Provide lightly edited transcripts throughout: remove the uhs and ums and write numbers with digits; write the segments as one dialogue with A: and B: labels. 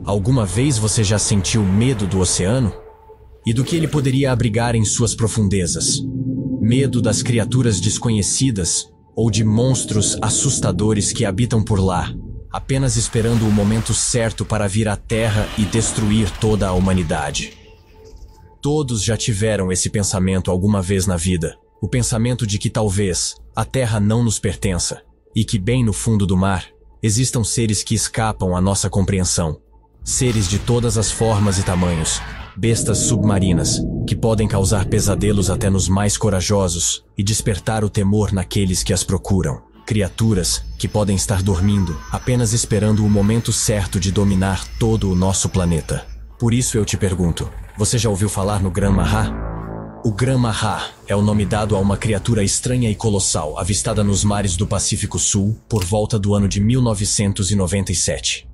A: Alguma vez você já sentiu medo do oceano? E do que ele poderia abrigar em suas profundezas? Medo das criaturas desconhecidas ou de monstros assustadores que habitam por lá, apenas esperando o momento certo para vir à Terra e destruir toda a humanidade? Todos já tiveram esse pensamento alguma vez na vida. O pensamento de que talvez a Terra não nos pertença e que bem no fundo do mar existam seres que escapam à nossa compreensão. Seres de todas as formas e tamanhos, bestas submarinas que podem causar pesadelos até nos mais corajosos e despertar o temor naqueles que as procuram. Criaturas que podem estar dormindo, apenas esperando o momento certo de dominar todo o nosso planeta. Por isso eu te pergunto, você já ouviu falar no Gran Mahá? O Gran Mahá é o nome dado a uma criatura estranha e colossal avistada nos mares do Pacífico Sul por volta do ano de 1997.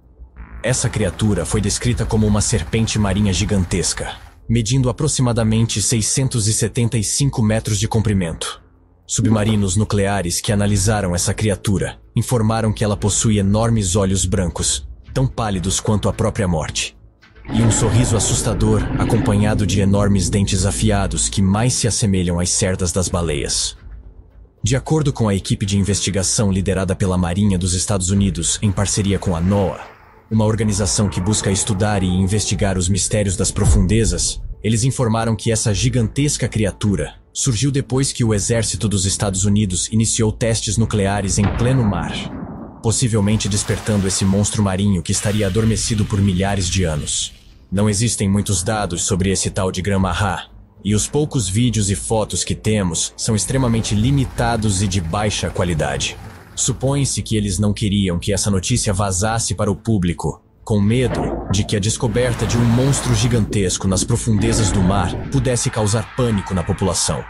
A: Essa criatura foi descrita como uma serpente marinha gigantesca, medindo aproximadamente 675 metros de comprimento. Submarinos nucleares que analisaram essa criatura informaram que ela possui enormes olhos brancos, tão pálidos quanto a própria morte, e um sorriso assustador acompanhado de enormes dentes afiados que mais se assemelham às cerdas das baleias. De acordo com a equipe de investigação liderada pela Marinha dos Estados Unidos em parceria com a NOAA, uma organização que busca estudar e investigar os mistérios das profundezas, eles informaram que essa gigantesca criatura surgiu depois que o exército dos Estados Unidos iniciou testes nucleares em pleno mar, possivelmente despertando esse monstro marinho que estaria adormecido por milhares de anos. Não existem muitos dados sobre esse tal de Gran Mahá, e os poucos vídeos e fotos que temos são extremamente limitados e de baixa qualidade. Supõe-se que eles não queriam que essa notícia vazasse para o público, com medo de que a descoberta de um monstro gigantesco nas profundezas do mar pudesse causar pânico na população.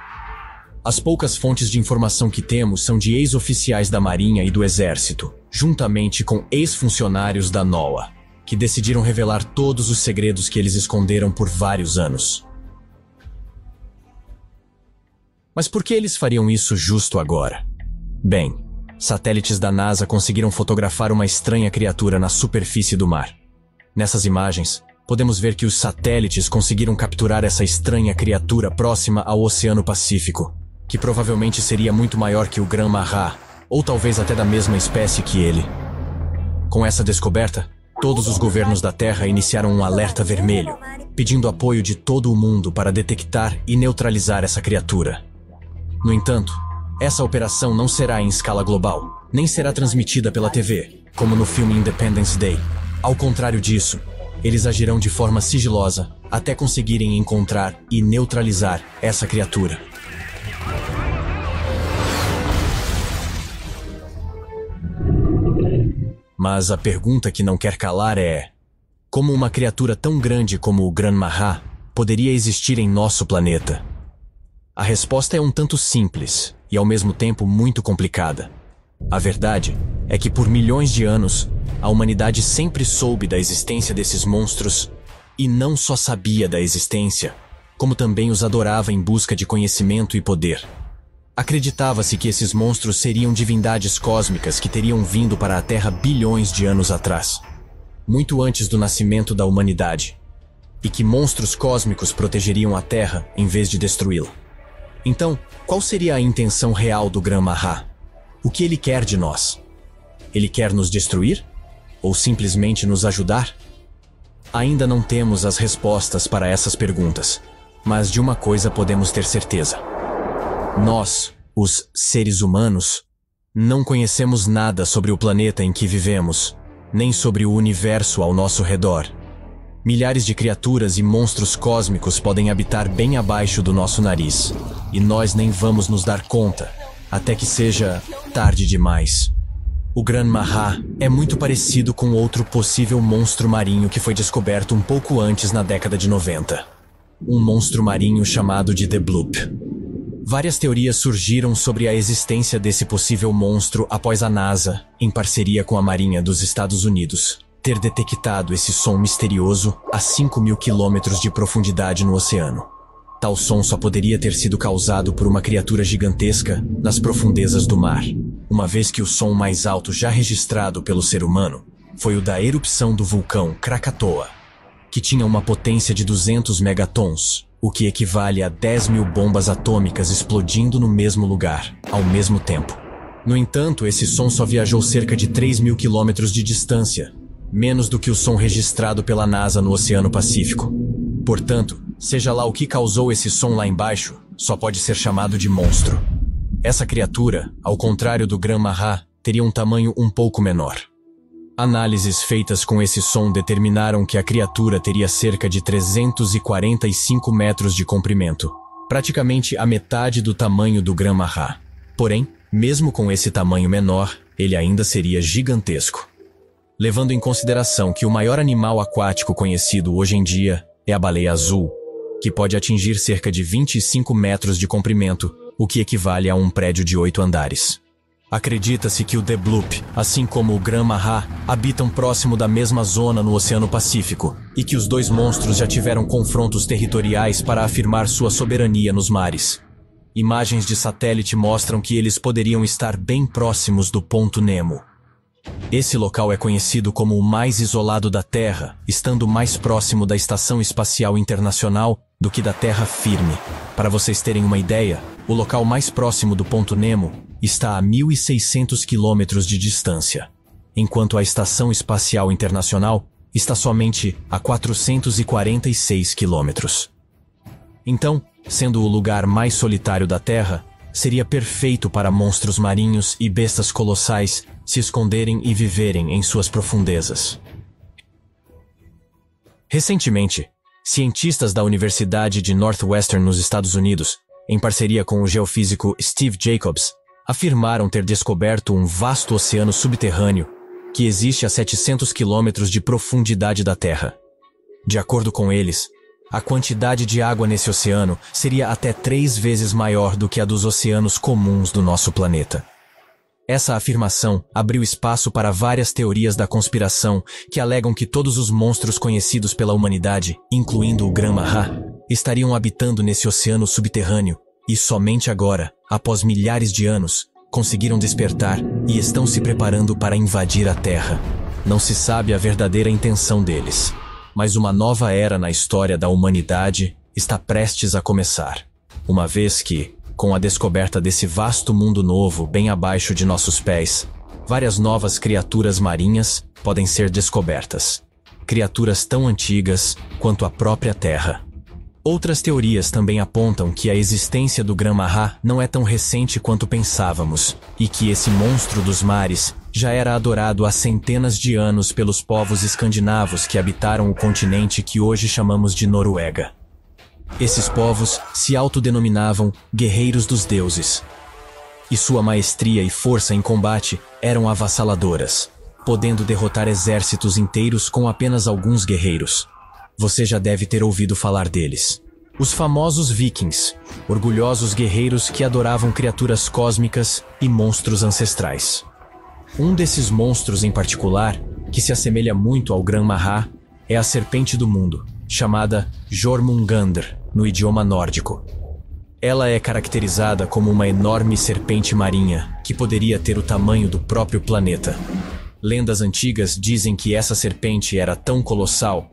A: As poucas fontes de informação que temos são de ex-oficiais da Marinha e do Exército, juntamente com ex-funcionários da NOAA, que decidiram revelar todos os segredos que eles esconderam por vários anos. Mas por que eles fariam isso justo agora? Bem, satélites da NASA conseguiram fotografar uma estranha criatura na superfície do mar. Nessas imagens, podemos ver que os satélites conseguiram capturar essa estranha criatura próxima ao Oceano Pacífico, que provavelmente seria muito maior que o Gran Mahá, ou talvez até da mesma espécie que ele. Com essa descoberta, todos os governos da Terra iniciaram um alerta vermelho, pedindo apoio de todo o mundo para detectar e neutralizar essa criatura. No entanto, essa operação não será em escala global, nem será transmitida pela TV, como no filme Independence Day. Ao contrário disso, eles agirão de forma sigilosa até conseguirem encontrar e neutralizar essa criatura. Mas a pergunta que não quer calar é: como uma criatura tão grande como o Gran Mahá poderia existir em nosso planeta? A resposta é um tanto simples e ao mesmo tempo muito complicada. A verdade é que por milhões de anos, a humanidade sempre soube da existência desses monstros e não só sabia da existência, como também os adorava em busca de conhecimento e poder. Acreditava-se que esses monstros seriam divindades cósmicas que teriam vindo para a Terra bilhões de anos atrás, muito antes do nascimento da humanidade, e que monstros cósmicos protegeriam a Terra em vez de destruí-la. Então, qual seria a intenção real do Gran Mahá? O que ele quer de nós? Ele quer nos destruir? Ou simplesmente nos ajudar? Ainda não temos as respostas para essas perguntas, mas de uma coisa podemos ter certeza. Nós, os seres humanos, não conhecemos nada sobre o planeta em que vivemos, nem sobre o universo ao nosso redor. Milhares de criaturas e monstros cósmicos podem habitar bem abaixo do nosso nariz, e nós nem vamos nos dar conta, até que seja tarde demais. O Gran Mahá é muito parecido com outro possível monstro marinho que foi descoberto um pouco antes na década de 90. Um monstro marinho chamado de The Bloop. Várias teorias surgiram sobre a existência desse possível monstro após a NASA, em parceria com a Marinha dos Estados Unidos, ter detectado esse som misterioso a 5.000 quilômetros de profundidade no oceano. Tal som só poderia ter sido causado por uma criatura gigantesca nas profundezas do mar, uma vez que o som mais alto já registrado pelo ser humano foi o da erupção do vulcão Krakatoa, que tinha uma potência de 200 megatons, o que equivale a 10.000 bombas atômicas explodindo no mesmo lugar, ao mesmo tempo. No entanto, esse som só viajou cerca de 3.000 quilômetros de distância, menos do que o som registrado pela NASA no Oceano Pacífico. Portanto, seja lá o que causou esse som lá embaixo, só pode ser chamado de monstro. Essa criatura, ao contrário do Grã-Mahá, teria um tamanho um pouco menor. Análises feitas com esse som determinaram que a criatura teria cerca de 345 metros de comprimento, praticamente a metade do tamanho do Grã-Mahá. Porém, mesmo com esse tamanho menor, ele ainda seria gigantesco. Levando em consideração que o maior animal aquático conhecido hoje em dia é a baleia azul, que pode atingir cerca de 25 metros de comprimento, o que equivale a um prédio de 8 andares. Acredita-se que o The Bloop, assim como o Grã-Mahá, habitam próximo da mesma zona no Oceano Pacífico, e que os dois monstros já tiveram confrontos territoriais para afirmar sua soberania nos mares. Imagens de satélite mostram que eles poderiam estar bem próximos do Ponto Nemo. Esse local é conhecido como o mais isolado da Terra, estando mais próximo da Estação Espacial Internacional do que da terra firme. Para vocês terem uma ideia, o local mais próximo do Ponto Nemo está a 1.600 quilômetros de distância, enquanto a Estação Espacial Internacional está somente a 446 quilômetros. Então, sendo o lugar mais solitário da Terra, seria perfeito para monstros marinhos e bestas colossais se esconderem e viverem em suas profundezas. Recentemente, cientistas da Universidade de Northwestern nos Estados Unidos, em parceria com o geofísico Steve Jacobs, afirmaram ter descoberto um vasto oceano subterrâneo que existe a 700 quilômetros de profundidade da Terra. De acordo com eles, a quantidade de água nesse oceano seria até 3 vezes maior do que a dos oceanos comuns do nosso planeta. Essa afirmação abriu espaço para várias teorias da conspiração que alegam que todos os monstros conhecidos pela humanidade, incluindo o Grã-Mahá, estariam habitando nesse oceano subterrâneo e somente agora, após milhares de anos, conseguiram despertar e estão se preparando para invadir a Terra. Não se sabe a verdadeira intenção deles, mas uma nova era na história da humanidade está prestes a começar, uma vez que, com a descoberta desse vasto mundo novo bem abaixo de nossos pés, várias novas criaturas marinhas podem ser descobertas. Criaturas tão antigas quanto a própria Terra. Outras teorias também apontam que a existência do Grã-Mahá não é tão recente quanto pensávamos, e que esse monstro dos mares já era adorado há centenas de anos pelos povos escandinavos que habitaram o continente que hoje chamamos de Noruega. Esses povos se autodenominavam guerreiros dos deuses, e sua maestria e força em combate eram avassaladoras, podendo derrotar exércitos inteiros com apenas alguns guerreiros. Você já deve ter ouvido falar deles. Os famosos vikings, orgulhosos guerreiros que adoravam criaturas cósmicas e monstros ancestrais. Um desses monstros em particular, que se assemelha muito ao Grã-Mahá, é a Serpente do Mundo, chamada Jormungandr, no idioma nórdico. Ela é caracterizada como uma enorme serpente marinha, que poderia ter o tamanho do próprio planeta. Lendas antigas dizem que essa serpente era tão colossal